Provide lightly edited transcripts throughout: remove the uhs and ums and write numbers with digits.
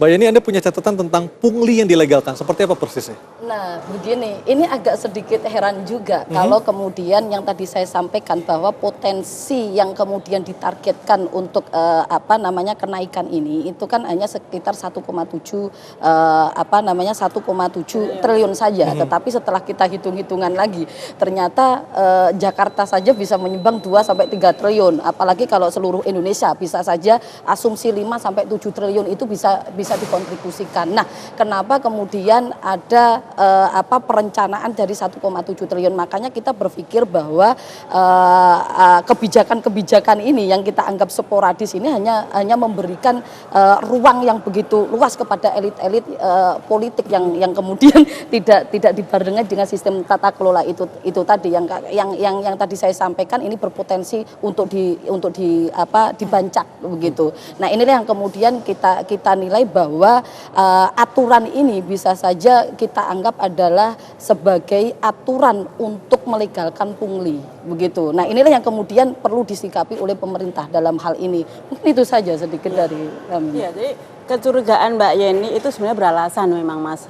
Mbak Yeni, Anda punya catatan tentang pungli yang dilegalkan. Seperti apa persisnya? Nah, begini, ini agak sedikit heran juga kalau kemudian yang tadi saya sampaikan bahwa potensi yang kemudian ditargetkan untuk kenaikan ini itu kan hanya sekitar 1,7 triliun saja. Tetapi setelah kita hitung-hitungan lagi, ternyata Jakarta saja bisa menyumbang 2 sampai 3 triliun. Apalagi kalau seluruh Indonesia bisa saja asumsi 5 sampai 7 triliun itu bisa dikontribusikan. Nah, kenapa kemudian ada perencanaan dari 1,7 triliun? Makanya kita berpikir bahwa kebijakan-kebijakan ini yang kita anggap sporadis ini hanya memberikan ruang yang begitu luas kepada elit-elit politik yang kemudian tidak dibarengi dengan sistem tata kelola itu tadi yang tadi saya sampaikan. Ini berpotensi untuk dibancak begitu. Nah, inilah yang kemudian kita nilai bahwa aturan ini bisa saja kita anggap adalah sebagai aturan untuk melegalkan pungli begitu. Nah, inilah yang kemudian perlu disikapi oleh pemerintah dalam hal ini. Mungkin itu saja sedikit dari kami. Ya, jadi kecurigaan Mbak Yeni itu sebenarnya beralasan memang, Mas.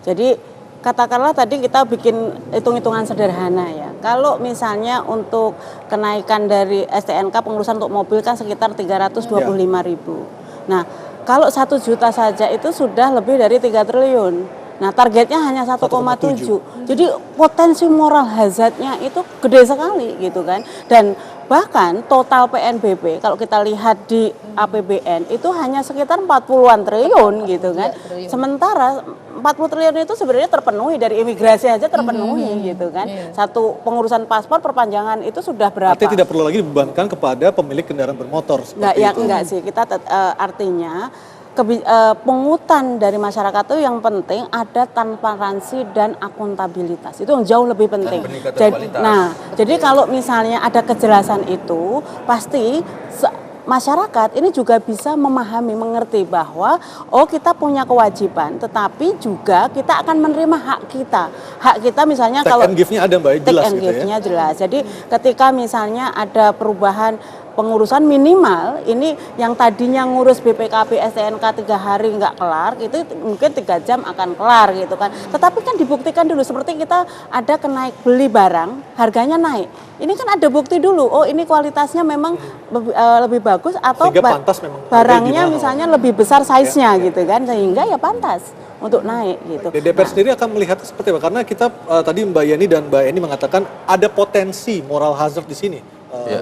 Jadi katakanlah tadi kita bikin hitung-hitungan sederhana ya. Kalau misalnya untuk kenaikan dari STNK pengurusan untuk mobil kan sekitar 325.000. Nah, kalau 1 juta saja itu sudah lebih dari 3 triliun. Nah, targetnya hanya 1,7. Jadi potensi moral hazardnya itu gede sekali gitu kan. Dan bahkan total PNBP kalau kita lihat di APBN itu hanya sekitar 40-an triliun gitu kan. Sementara 40 triliun itu sebenarnya terpenuhi dari imigrasi aja terpenuhi gitu kan. Satu pengurusan paspor perpanjangan itu sudah berapa? Artinya tidak perlu lagi dibebankan kepada pemilik kendaraan bermotor. Enggak sih. Kita artinya pungutan dari masyarakat itu yang penting ada transparansi dan akuntabilitas. Itu yang jauh lebih penting. Jadi kalau misalnya ada kejelasan itu, pasti masyarakat ini juga bisa memahami, mengerti bahwa kita punya kewajiban, tetapi juga kita akan menerima hak kita. Hak kita misalnya take and give-nya ada, Mbak, jelas gitu ya. Give-nya jelas. Jadi ketika misalnya ada perubahan pengurusan minimal, ini yang tadinya ngurus BPKB STNK 3 hari nggak kelar, itu mungkin 3 jam akan kelar gitu kan. Tetapi kan dibuktikan dulu, seperti kita ada beli barang, harganya naik. Ini kan ada bukti dulu, ini kualitasnya memang lebih bagus atau barangnya misalnya lebih besar size-nya gitu kan, sehingga ya pantas untuk naik gitu. DPR sendiri akan melihat seperti apa? Karena kita tadi Mbak Yeni dan Mbak Eni mengatakan ada potensi moral hazard di sini,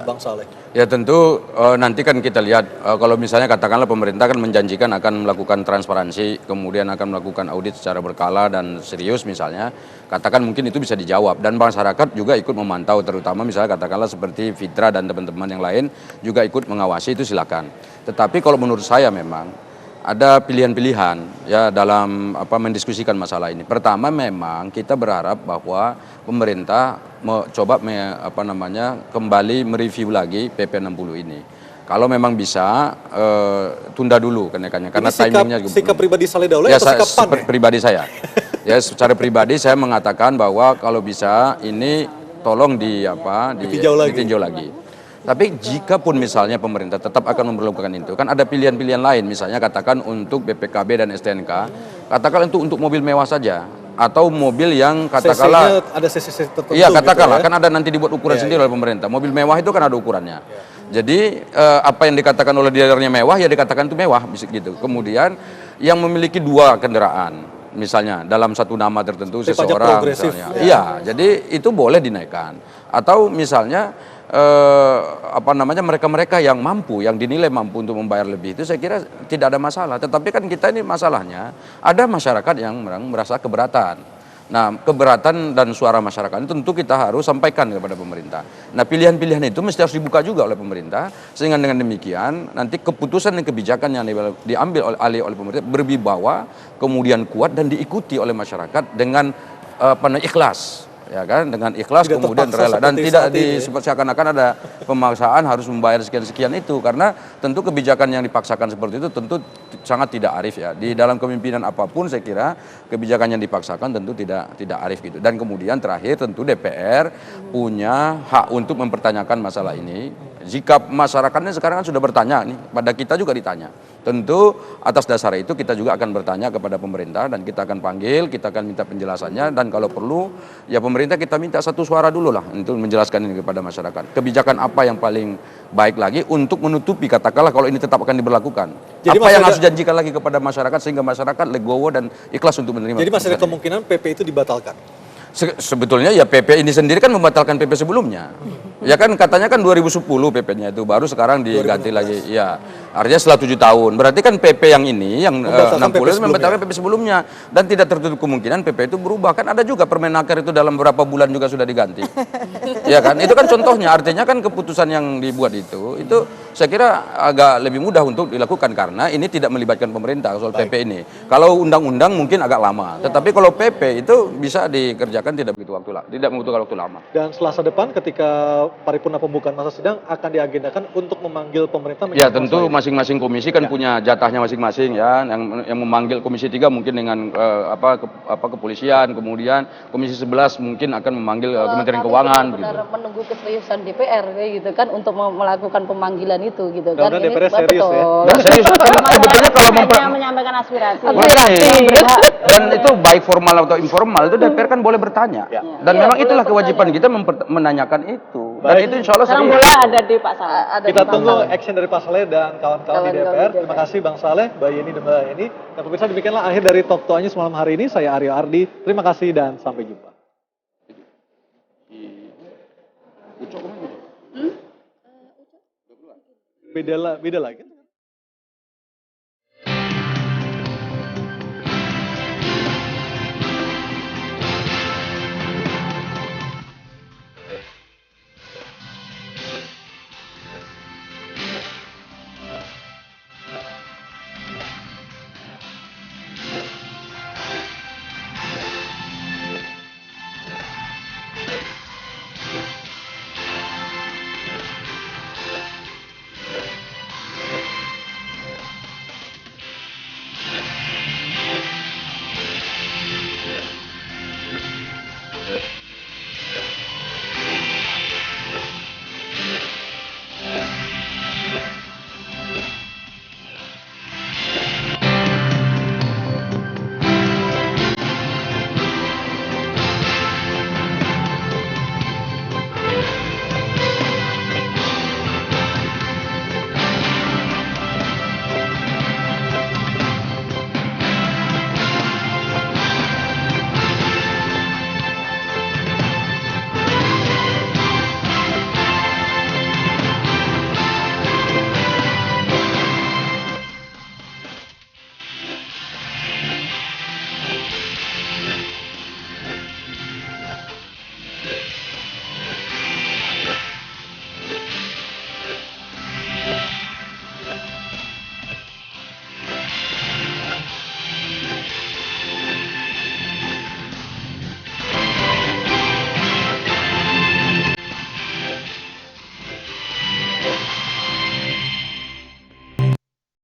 Bang Saleh. Ya tentu nanti kan kita lihat kalau misalnya katakanlah pemerintah kan menjanjikan akan melakukan transparansi, kemudian akan melakukan audit secara berkala dan serius misalnya, katakan mungkin itu bisa dijawab dan masyarakat juga ikut memantau, terutama misalnya katakanlah seperti Fitra dan teman-teman yang lain juga ikut mengawasi, itu silakan. Tetapi kalau menurut saya memang ada pilihan-pilihan ya dalam mendiskusikan masalah ini. Pertama, memang kita berharap bahwa pemerintah kembali mereview lagi PP 60 ini. Kalau memang bisa tunda dulu kenaikannya karena timingnya juga sikap pribadi Saleh Daulay atau sikap PAN ya? Pribadi saya. Ya, secara pribadi saya mengatakan bahwa kalau bisa ini tolong ditinjau lagi. Tapi jika pun misalnya pemerintah tetap akan memperlakukan itu, kan ada pilihan-pilihan lain, misalnya katakan untuk BPKB dan STNK, katakan untuk mobil mewah saja, atau mobil yang katakanlah ada CC tertentu. Iya, katakanlah gitu ya? kan ada nanti dibuat ukuran sendiri oleh pemerintah. Mobil mewah itu kan ada ukurannya. Jadi apa yang dikatakan oleh dealernya mewah ya dikatakan itu mewah gitu. Kemudian yang memiliki 2 kendaraan, misalnya dalam satu nama tertentu seseorang misalnya. Iya, jadi itu boleh dinaikkan. Atau misalnya mereka-mereka yang mampu, yang dinilai mampu untuk membayar lebih, itu saya kira tidak ada masalah. Tetapi kan kita ini masalahnya ada masyarakat yang merasa keberatan. Nah, keberatan dan suara masyarakat itu tentu kita harus sampaikan kepada pemerintah. Nah, pilihan-pilihan itu mesti harus dibuka juga oleh pemerintah, sehingga dengan demikian nanti keputusan dan kebijakan yang diambil oleh pemerintah berwibawa, kemudian kuat dan diikuti oleh masyarakat dengan ikhlas. ya kan, dengan ikhlas Tidak kemudian terpaksa rela dan seperti tidak saat ini, ya. seakan-akan ada pemaksaan harus membayar sekian-sekian itu, karena tentu kebijakan yang dipaksakan seperti itu tentu sangat tidak arif ya. Di dalam kepemimpinan apapun saya kira kebijakan yang dipaksakan tentu tidak arif gitu. Dan kemudian terakhir tentu DPR punya hak untuk mempertanyakan masalah ini. Jika masyarakatnya sekarang kan sudah bertanya nih, pada kita juga ditanya. Tentu atas dasar itu kita juga akan bertanya kepada pemerintah dan kita akan panggil, kita akan minta penjelasannya dan kalau perlu ya pemerintah kita minta satu suara dulu lah untuk menjelaskan ini kepada masyarakat. Kebijakan apa yang paling baik lagi untuk menutupi katakanlah kalau ini tetap akan diberlakukan. Jadi Apa yang harus dijanjikan lagi kepada masyarakat sehingga masyarakat legowo dan ikhlas untuk menerima. Jadi masih ada keputusan ini. kemungkinan PP itu dibatalkan. Sebetulnya ya PP ini sendiri kan membatalkan PP sebelumnya. Ya kan katanya kan 2010 PP-nya itu baru sekarang diganti 2016. lagi. Ya, artinya setelah 7 tahun. Berarti kan PP yang ini yang Membatalkan 60 PP membatalkan PP sebelumnya dan tidak tertutup kemungkinan PP itu berubah. Kan ada juga Permenaker itu dalam beberapa bulan juga sudah diganti. Ya kan? Itu kan contohnya, artinya kan keputusan yang dibuat itu saya kira agak lebih mudah untuk dilakukan karena ini tidak melibatkan pemerintah soal PP ini. Kalau undang-undang mungkin agak lama, tetapi kalau PP itu bisa dikerjakan tidak membutuhkan waktu lama. Dan Selasa depan ketika paripurna pembukaan masa sidang akan diagendakan untuk memanggil pemerintah. Ya tentu masing-masing komisi kan punya jatahnya masing-masing ya. Yang memanggil komisi 3 mungkin dengan kepolisian, kemudian komisi 11 mungkin akan memanggil Kementerian Keuangan. Benar menunggu keseriusan DPR kayak gitu kan untuk melakukan pemanggilan itu gitu kan. Mudah-mudahan DPR serius ya. Dan serius sebetulnya kalau menyampaikan aspirasi. dan itu baik formal atau informal itu DPR kan boleh bertanya. Dan memang itulah kewajiban kita menanyakan itu. Dan itu insya Allah Sekarang serius. bola ada di Pak Saleh. Kita tunggu action dari Pak Saleh dan kawan-kawan di DPR. Terima kasih Bang Saleh, Mbak Yeni dan Mbak Yeni. Dan pemirsa demikianlah akhir dari Talk to Anyu semalam hari ini. Saya Aryo Ardi. Terima kasih dan sampai jumpa. Beda lagi.